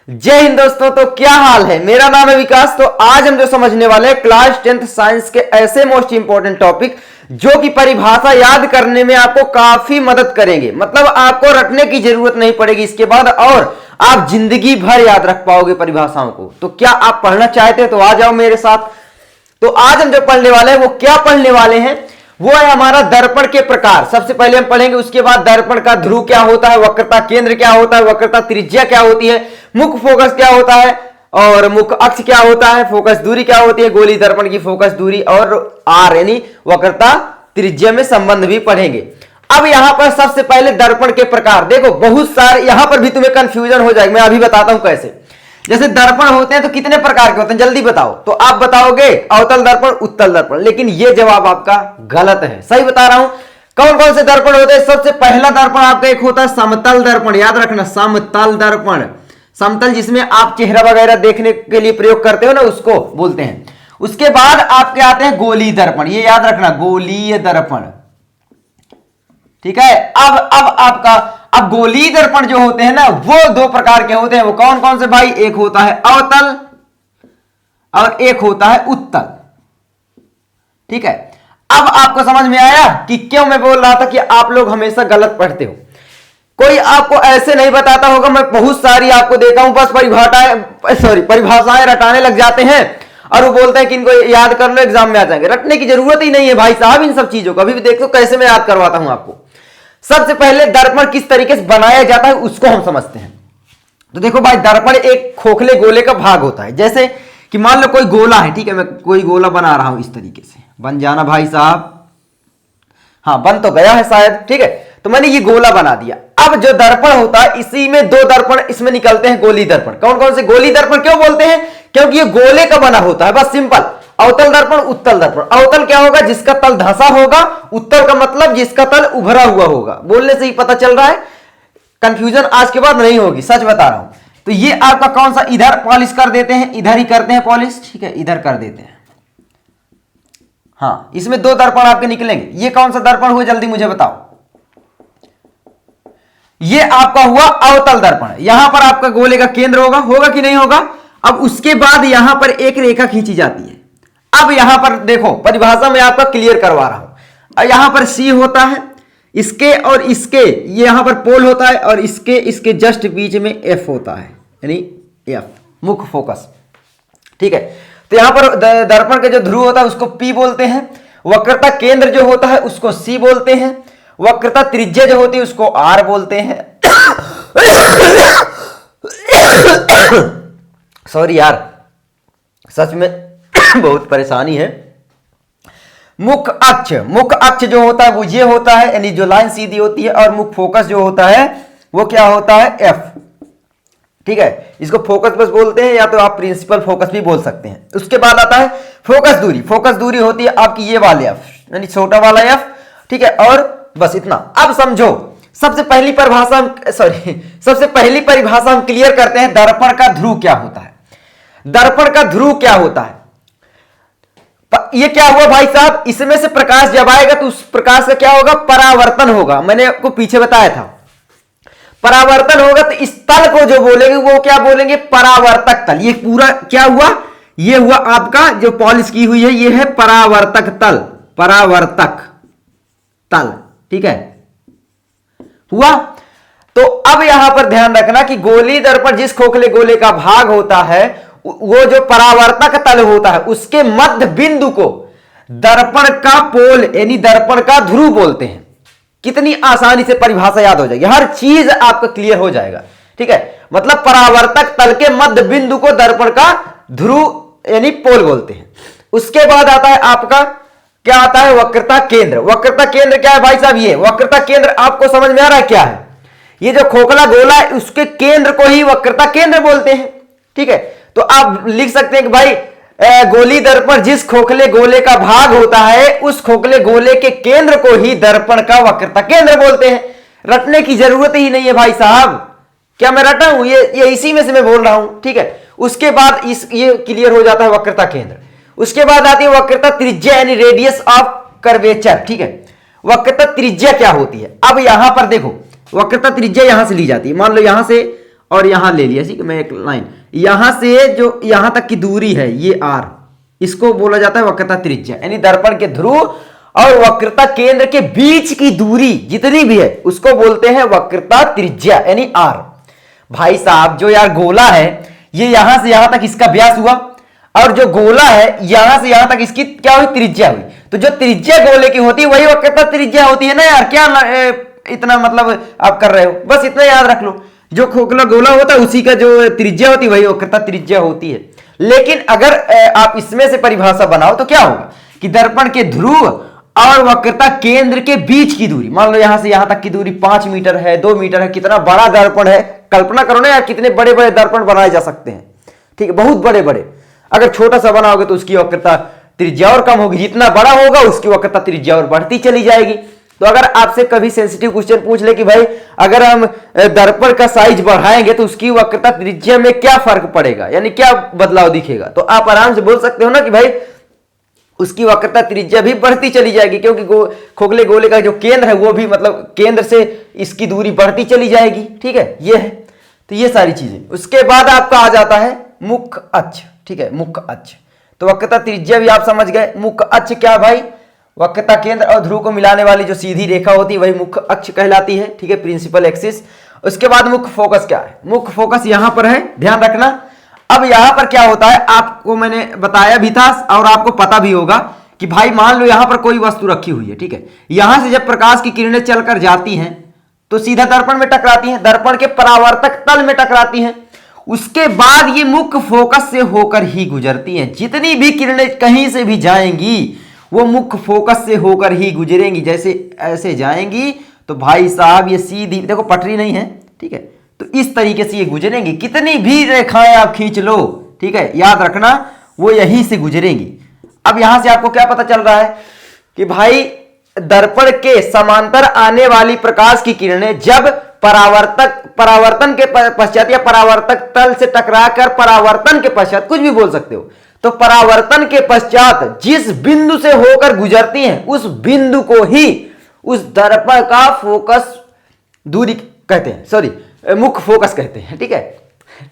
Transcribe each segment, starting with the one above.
जय हिंद दोस्तों। तो क्या हाल है, मेरा नाम है विकास। तो आज हम जो समझने वाले हैं क्लास 10th साइंस के ऐसे मोस्ट इंपॉर्टेंट टॉपिक जो कि परिभाषा याद करने में आपको काफी मदद करेंगे। मतलब आपको रटने की जरूरत नहीं पड़ेगी इसके बाद, और आप जिंदगी भर याद रख पाओगे परिभाषाओं को। तो क्या आप पढ़ना चाहते हैं तो आ जाओ मेरे साथ। तो आज हम जो पढ़ने वाले हैं वो क्या पढ़ने वाले हैं, वो है हमारा दर्पण के प्रकार। सबसे पहले हम पढ़ेंगे, उसके बाद दर्पण का ध्रुव क्या होता है, वक्रता केंद्र क्या होता है, वक्रता त्रिज्या क्या होती है, मुख्य फोकस क्या होता है, और मुख्य अक्ष क्या होता है, फोकस दूरी क्या होती है, गोली दर्पण की फोकस दूरी, और आर यानी वक्रता त्रिज्या में संबंध भी पढ़ेंगे। अब यहां पर सबसे पहले दर्पण के प्रकार देखो, बहुत सारे यहां पर भी तुम्हें कंफ्यूजन हो जाएगा। मैं अभी बताता हूं कैसे। जैसे दर्पण होते हैं तो कितने प्रकार के होते हैं, जल्दी बताओ। तो आप बताओगे अवतल दर्पण, उत्तल दर्पण, लेकिन यह जवाब आपका गलत है। सही बता रहा हूं। कौन कौन से दर्पण होते हैं? सबसे पहला दर्पण आपका एक होता है समतल दर्पण। याद रखना, समतल दर्पण, समतल जिसमें आप चेहरा वगैरह देखने के लिए प्रयोग करते हो ना, उसको बोलते हैं। उसके बाद आपके आते हैं गोलीय दर्पण, ये याद रखना, गोलीय दर्पण। ठीक है। अब गोलीय दर्पण जो होते हैं ना, वो दो प्रकार के होते हैं। वो कौन कौन से भाई? एक होता है अवतल और एक होता है उत्तल। ठीक है। अब आपको समझ में आया कि क्यों मैं बोल रहा था कि आप लोग हमेशा गलत पढ़ते हो। कोई आपको ऐसे नहीं बताता होगा। मैं बहुत सारी आपको देखा हूं, बस परिभाषाएं रटाने लग जाते हैं और वो बोलते हैं कि इनको याद कर लो, एग्जाम में आ जाएंगे। रटने की जरूरत ही नहीं है भाई साहब इन सब चीजों को। अभी भी देखो कैसे मैं याद करवाता हूं आपको। सबसे पहले दर्पण किस तरीके से बनाया जाता है उसको हम समझते हैं। तो देखो भाई, दर्पण एक खोखले गोले का भाग होता है। जैसे कि मान लो कोई गोला है, ठीक है, मैं कोई गोला बना रहा हूं इस तरीके से। बन जाना भाई साहब, हाँ बन तो गया है शायद। ठीक है, तो मैंने ये गोला बना दिया। अब जो दर्पण होता है, इसी में दो दर्पण इसमें निकलते हैं, गोली दर्पण। कौन कौन से? गोली दर्पण क्यों बोलते हैं? क्योंकि ये गोले का बना होता है, बस सिंपल। अवतल दर्पण, उत्तल दर्पण। अवतल क्या होगा? जिसका तल धंसा होगा। उत्तल का मतलब जिसका तल उभरा हुआ होगा। बोलने से ही पता चल रहा है, कंफ्यूजन आज के बाद नहीं होगी, सच बता रहा हूं। तो ये आपका कौन सा? इधर पॉलिश कर देते हैं, इधर ही करते हैं पॉलिश। ठीक है, इधर कर देते हैं। हाँ, इसमें दो दर्पण आपके निकलेंगे। ये कौन सा दर्पण हुआ, जल्दी मुझे बताओ। ये आपका हुआ अवतल दर्पण। यहां पर आपका गोले का केंद्र होगा कि नहीं होगा? अब उसके बाद यहां पर एक रेखा खींची जाती है। अब यहां पर देखो, परिभाषा में आपका क्लियर करवा रहा हूं। यहां पर सी होता है, इसके और इसके ये यहां पर पोल होता है, और इसके जस्ट बीच में एफ होता है, यानी एफ मुख्य फोकस। ठीक है। तो यहां पर दर्पण के जो ध्रुव होता है उसको पी बोलते हैं। वक्रता केंद्र जो होता है उसको सी बोलते हैं। वक्रता त्रिज्या जो होती है उसको आर बोलते हैं। सॉरी यार, सच में बहुत परेशानी है। मुख्य अक्ष जो होता है वो ये होता है, यानी जो लाइन सीधी होती है। और मुख्य फोकस जो होता है वो क्या होता है? एफ। ठीक है, इसको फोकस बस बोलते हैं, या तो आप प्रिंसिपल फोकस भी बोल सकते हैं। उसके बाद आता है फोकस दूरी। फोकस दूरी होती है आपकी ये वाले एफ, यानी छोटा वाला एफ। ठीक है, और बस इतना। अब समझो, सबसे पहली परिभाषा हम क्लियर करते हैं। दर्पण का ध्रुव क्या होता है? दर्पण का ध्रुव क्या होता है? ये क्या हुआ भाई साहब? इसमें से प्रकाश जब आएगा तो उस प्रकाश का क्या होगा? परावर्तन होगा। मैंने आपको पीछे बताया था, परावर्तन होगा। तो इस तल को जो बोलेंगे वो क्या बोलेंगे? परावर्तक तल। ये पूरा क्या हुआ? ये हुआ आपका जो पॉलिश की हुई है, ये है परावर्तक तल, परावर्तक तल। ठीक है, हुआ। तो अब यहां पर ध्यान रखना कि गोली दर्पण जिस खोखले गोले का भाग होता है, वो जो परावर्तक तल होता है उसके मध्य बिंदु को दर्पण का पोल यानी दर्पण का ध्रुव बोलते हैं। कितनी आसानी से परिभाषा याद हो जाएगी, हर चीज आपका क्लियर हो जाएगा। ठीक है, मतलब परावर्तक तल के मध्य बिंदु को दर्पण का ध्रुव यानी पोल बोलते हैं। उसके बाद आता है आपका क्या आता है? वक्रता केंद्र। वक्रता केंद्र क्या है भाई साहब? ये वक्रता केंद्र आपको समझ में आ रहा है क्या है? ये जो खोखला गोला है उसके केंद्र को ही वक्रता केंद्र बोलते हैं। ठीक है, तो आप लिख सकते हैं कि भाई गोली दर्पण जिस खोखले गोले का भाग होता है उस खोखले गोले के केंद्र को ही दर्पण का वक्रता केंद्र बोलते हैं। रटने की जरूरत ही नहीं है भाई साहब। क्या मैं रटा हूं? ये इसी में से मैं बोल रहा हूं। ठीक है, उसके बाद ये क्लियर हो जाता है वक्रता केंद्र। उसके बाद आती है वक्रता त्रिज्या यानी रेडियस ऑफ कर्वेचर। ठीक है, वक्रता त्रिज्या क्या होती है? अब यहां पर देखो, वक्रता त्रिज्या यहां से ली जाती है। मान लो यहां से और यहां ले लिया, ठीक है, मैं एक लाइन यहां से जो यहां तक की दूरी है ये r, इसको बोला जाता है वक्रता त्रिज्या, यानी दर्पण के ध्रुव और वक्रता केंद्र के बीच की दूरी जितनी भी है उसको बोलते हैं वक्रता त्रिज्या यानी r। भाई साहब जो यार गोला है ये यहां से यहां तक इसका व्यास हुआ और जो गोला है यहां से यहां तक इसकी क्या हुई, त्रिज्या हुई। तो जो त्रिज्या गोले की होती है वही वक्रता त्रिज्या होती है ना यार, क्या इतना मतलब आप कर रहे हो, बस इतना याद रख लो, जो खोखला गोला होता है उसी का जो त्रिज्या होती है वही वक्रता त्रिज्या होती है। लेकिन अगर आप इसमें से परिभाषा बनाओ तो क्या होगा कि दर्पण के ध्रुव और वक्रता केंद्र के बीच की दूरी, मान लो यहां से यहां तक की दूरी 5 मीटर है, 2 मीटर है, कितना बड़ा दर्पण है, कल्पना करो ना यार कितने बड़े बड़े दर्पण बनाए जा सकते हैं, ठीक है, बहुत बड़े बड़े। अगर छोटा सा बनाओगे तो उसकी वक्रता त्रिज्या और कम होगी, जितना बड़ा होगा उसकी वक्रता त्रिज्या और बढ़ती चली जाएगी। तो अगर आपसे कभी सेंसिटिव क्वेश्चन पूछ ले कि भाई अगर हम दर्पण का साइज बढ़ाएंगे तो उसकी वक्रता त्रिज्या में क्या फर्क पड़ेगा, यानी क्या बदलाव दिखेगा, तो आप आराम से बोल सकते हो ना कि भाई उसकी वक्रता त्रिज्या भी बढ़ती चली जाएगी, क्योंकि खोखले गोले का जो केंद्र है वो भी मतलब केंद्र से इसकी दूरी बढ़ती चली जाएगी, ठीक है, ये है। तो ये सारी चीजें, उसके बाद आपका आ जाता है मुख्य अक्ष, ठीक है, मुख्य अक्ष। तो वक्रता त्रिज्या भी आप समझ गए, मुख्य अक्ष क्या भाई, वक्रता केंद्र और ध्रुव को मिलाने वाली जो सीधी रेखा होती है वही मुख्य अक्ष कहलाती है, ठीक है, प्रिंसिपल एक्सिस। उसके बाद मुख्य फोकस क्या है, मुख्य फोकस यहां पर है, ध्यान रखना। अब यहां पर क्या होता है आपको मैंने बताया भी था और आपको पता भी होगा कि भाई मान लो यहां पर कोई वस्तु रखी हुई है, ठीक है, यहां से जब प्रकाश की किरणें चलकर जाती हैं तो सीधा दर्पण में टकराती हैं, दर्पण के परावर्तक तल में टकराती हैं, उसके बाद ये मुख्य फोकस से होकर ही गुजरती हैं। जितनी भी किरणें कहीं से भी जाएंगी वो मुख्य फोकस से होकर ही गुजरेंगी। जैसे ऐसे जाएंगी तो भाई साहब ये सीधी, देखो पटरी नहीं है, ठीक है, तो इस तरीके से ये गुजरेंगी। कितनी भी रेखाएं आप खींच लो, ठीक है, याद रखना वो यहीं से गुजरेंगी। अब यहां से आपको क्या पता चल रहा है कि भाई दर्पण के समांतर आने वाली प्रकाश की किरणें जब परावर्तन के पश्चात या परावर्तक तल से टकराकर परावर्तन के पश्चात, कुछ भी बोल सकते हो, तो परावर्तन के पश्चात जिस बिंदु से होकर गुजरती हैं उस बिंदु को ही उस दर्पण का फोकस दूरी कहते हैं, सॉरी मुख्य फोकस कहते हैं, ठीक है।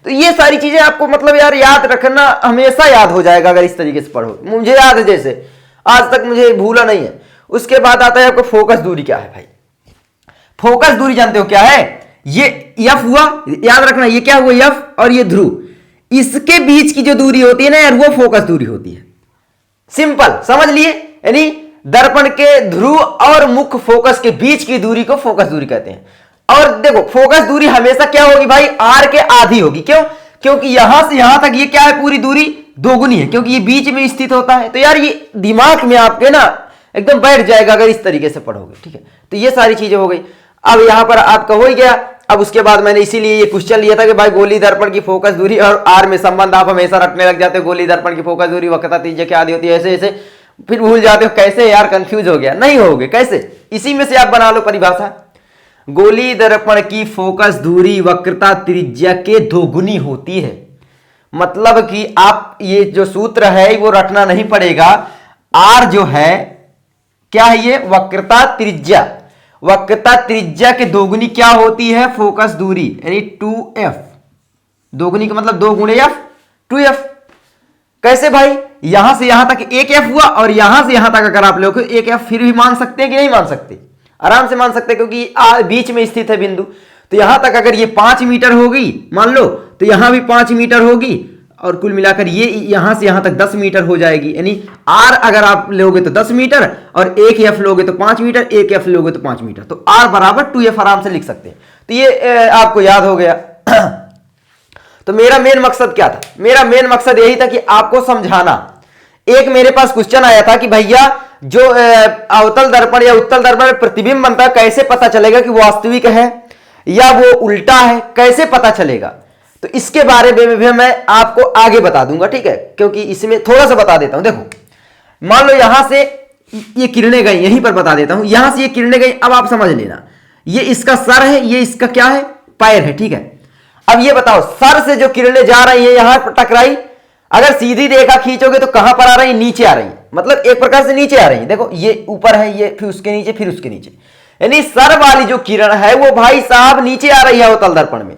तो ये सारी चीजें आपको मतलब यार याद रखना, हमेशा याद हो जाएगा अगर इस तरीके से पढ़ो। मुझे याद है, जैसे आज तक मुझे भूला नहीं है। उसके बाद आता है आपको फोकस दूरी क्या है भाई, फोकस दूरी जानते हो क्या है, ये एफ हुआ, याद रखना ये क्या हुआ एफ और ये ध्रुव, इसके बीच की जो दूरी होती है ना यार वो फोकस दूरी होती है। सिंपल समझ लिए, यानी दर्पण के ध्रुव और मुख्य फोकस के बीच की दूरी को फोकस दूरी कहते हैं। और देखो फोकस दूरी हमेशा क्या होगी भाई, आर के आधी होगी। क्यों, क्योंकि यहां से यहां तक ये क्या है, पूरी दूरी दोगुनी है, क्योंकि ये बीच में स्थित होता है। तो यार ये दिमाग में आपके ना एकदम बैठ जाएगा अगर इस तरीके से पढ़ोगे, ठीक है। तो ये सारी चीजें हो गई। अब यहां पर आपका हो ही गया। अब उसके बाद मैंने इसीलिए ये क्वेश्चन लिया था कि भाई गोली दर्पण की फोकस दूरी और आर में संबंध आप हमेशा रखने लग जाते हो। गोली दर्पण की फोकस दूरी वक्रता त्रिज्या क्या आदि होती है, ऐसे ऐसे फिर भूल जाते हो। कैसे यार, कंफ्यूज हो गया, नहीं होगे कैसे, इसी में से आप बना लो परिभाषा। गोली दर्पण की फोकस दूरी वक्रता त्रिज्या के दोगुनी होती है। मतलब कि आप ये जो सूत्र है वो रखना नहीं पड़ेगा। आर जो है क्या है, ये वक्रता त्रिज्या, वक्रता त्रिज्या के दोगुनी क्या होती है, फोकस दूरी, यानी 2f। दोगुनी का मतलब 2 गुणे f, 2f। कैसे भाई, यहां से यहां तक 1f हुआ और यहां से यहां तक अगर आप लोग 1f फिर भी मान सकते हैं कि नहीं मान सकते, आराम से मान सकते हैं, क्योंकि बीच में स्थित है बिंदु। तो यहां तक अगर ये 5 मीटर होगी मान लो, तो यहां भी 5 मीटर होगी और कुल मिलाकर ये यहां से यहां तक 10 मीटर हो जाएगी। यानी आर अगर आप लोगे तो 10 मीटर और 1f लोगे तो 5 मीटर, 1f लोगे तो 5 मीटर, तो आर बराबर 2f आराम से लिख सकते हैं। तो ये आपको याद हो गया। तो मेरा मेन मकसद क्या था, मेरा मेन मकसद यही था कि आपको समझाना। एक मेरे पास क्वेश्चन आया था कि भैया जो अवतल दर्पण या उत्तल दर्पण में प्रतिबिंब बनता है, कैसे पता चलेगा कि वो वास्तविक है या वो उल्टा है, कैसे पता चलेगा। तो इसके बारे में भी मैं आपको आगे बता दूंगा, ठीक है, क्योंकि इसमें थोड़ा सा बता देता हूं। देखो मान लो यहां से ये किरणें गई, यहीं पर बता देता हूं, यहां से ये किरणें गई। अब आप समझ लेना, ये इसका सर है, ये इसका क्या है, पैर है, ठीक है। अब ये बताओ सर से जो किरणें जा रही है यहां पर टकराई, अगर सीधी रेखा खींचोगे तो कहां पर आ रही है, नीचे आ रही है, मतलब एक प्रकार से नीचे आ रही है। देखो ये ऊपर है, ये फिर उसके नीचे, फिर उसके नीचे, यानी सर वाली जो किरण है वो भाई साहब नीचे आ रही है अवतल दर्पण में।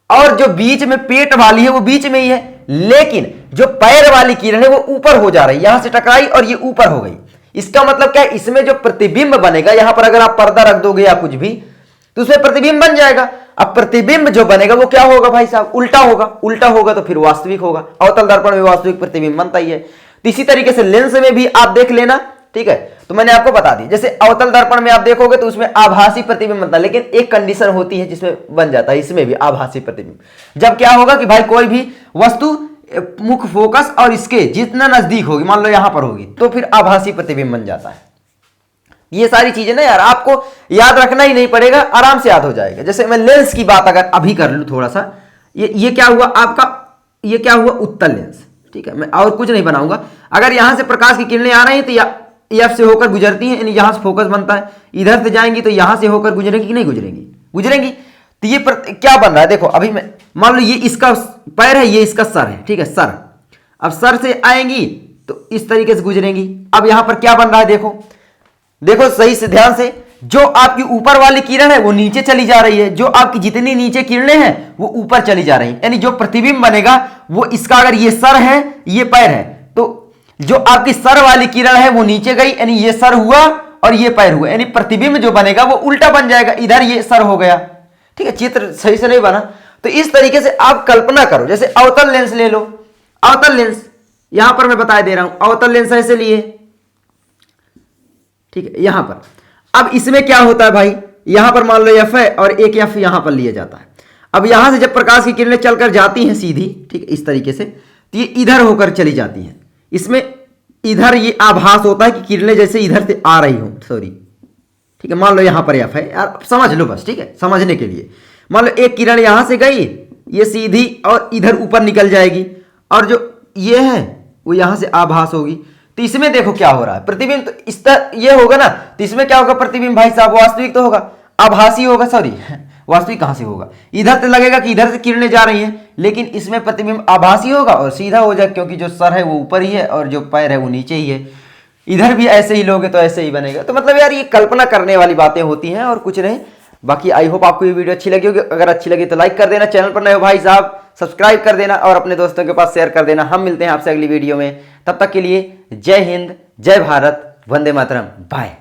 और जो बीच में पेट वाली है वो बीच में ही है, लेकिन जो पैर वाली किरण है वो ऊपर हो जा रही है, यहां से टकराई और ये ऊपर हो गई। इसका मतलब क्या है, इसमें जो प्रतिबिंब बनेगा, यहां पर अगर आप पर्दा रख दोगे या कुछ भी तो उसमें प्रतिबिंब बन जाएगा। अब प्रतिबिंब जो बनेगा वो क्या होगा भाई साहब, उल्टा होगा। उल्टा होगा तो फिर वास्तविक होगा। अवतल दर्पण में वास्तविक प्रतिबिंब बनता ही है। तो इसी तरीके से लेंस में भी आप देख लेना, ठीक है। तो मैंने आपको बता दी, जैसे अवतल दर्पण में आप देखोगे तो उसमें आभासी प्रतिबिंब बनता है, लेकिन एक कंडीशन होती है जिसमें बन जाता है, इसमें भी आभासी प्रतिबिंब। जब क्या होगा कि भाई कोई भी वस्तु मुख्य फोकस और इसके जितना नजदीक होगी, मान लो यहां पर होगी, तो फिर आभासी प्रतिबिंब बन जाता है। ये सारी चीजें ना यार आपको याद रखना ही नहीं पड़ेगा, आराम से याद हो जाएगा। जैसे मैं लेंस की बात अगर अभी कर लूं थोड़ा सा, ये क्या हुआ आपका, ये क्या हुआ, उत्तल लेंस, ठीक है। मैं और कुछ नहीं बनाऊंगा। अगर यहां से प्रकाश की किरणें आ रही हैं तो एफ से होकर गुजरती हैं, यानी यहां से फोकस बनता है, इधर से जाएंगी तो यहां से होकर गुजरेंगी कि नहीं गुजरेंगी, गुजरेंगी। तो ये क्या बन रहा है, देखो अभी मैं मान लो ये इसका पैर है, ये इसका सर है, ठीक है, सर। अब सर से आएंगी तो इस तरीके से गुजरेंगी। अब यहां पर क्या बन रहा है, देखो देखो सही से ध्यान से, जो आपकी ऊपर वाली किरण है वो नीचे चली जा रही है, जो आपकी जितनी नीचे किरणें हैं वो ऊपर चली जा रही हैं। यानी जो प्रतिबिंब बनेगा वो इसका, अगर ये सर है ये पैर है, तो जो आपकी सर वाली किरण है वो नीचे गई, यानी ये सर हुआ और ये पैर हुआ, यानी प्रतिबिंब जो बनेगा वो उल्टा बन जाएगा, इधर ये सर हो गया, ठीक है। चित्र सही से नहीं बना। तो इस तरीके से आप कल्पना करो, जैसे अवतल लेंस ले लो, अवतल लेंस यहां पर मैं बता दे रहा हूं, अवतल लेंस ऐसे लिए, ठीक है, यहां पर। अब इसमें क्या होता है भाई, यहां पर मान लो एफ है और एक एफ यहां पर लिया जाता है। अब यहां से जब प्रकाश की किरणें चलकर जाती हैं सीधी, ठीक है, इस तरीके से, तो ये इधर होकर चली जाती हैं। इसमें इधर ये आभास होता है कि किरणें जैसे इधर से आ रही हो, सॉरी, ठीक है। मान लो यहां पर एफ है यार, समझ लो बस, ठीक है, समझने के लिए। मान लो एक किरण यहां से गई, ये सीधी और इधर ऊपर निकल जाएगी, और जो ये है वो यहां से आभास होगी। तो इसमें देखो क्या हो रहा है, प्रतिबिंब तो इस तरह ये होगा ना, तो इसमें क्या होगा, प्रतिबिंब भाई साहब वास्तविक तो होगा, आभासी होगा, सॉरी वास्तविक कहां से होगा, इधर से लगेगा कि इधर से किरणें जा रही हैं, लेकिन इसमें प्रतिबिंब आभासी होगा और सीधा हो जाए, क्योंकि जो सर है वो ऊपर ही है और जो पैर है वो नीचे ही है। इधर भी ऐसे ही लोगे तो ऐसे ही बनेगा। तो मतलब यार ये कल्पना करने वाली बातें होती हैं और कुछ नहीं। बाकी आई होप आपको ये वीडियो अच्छी लगी होगी। अगर अच्छी लगी तो लाइक कर देना, चैनल पर नए हो भाई साहब सब्सक्राइब कर देना और अपने दोस्तों के पास शेयर कर देना। हम मिलते हैं आपसे अगली वीडियो में, तब तक के लिए जय हिंद, जय भारत, वंदे मातरम, बाय।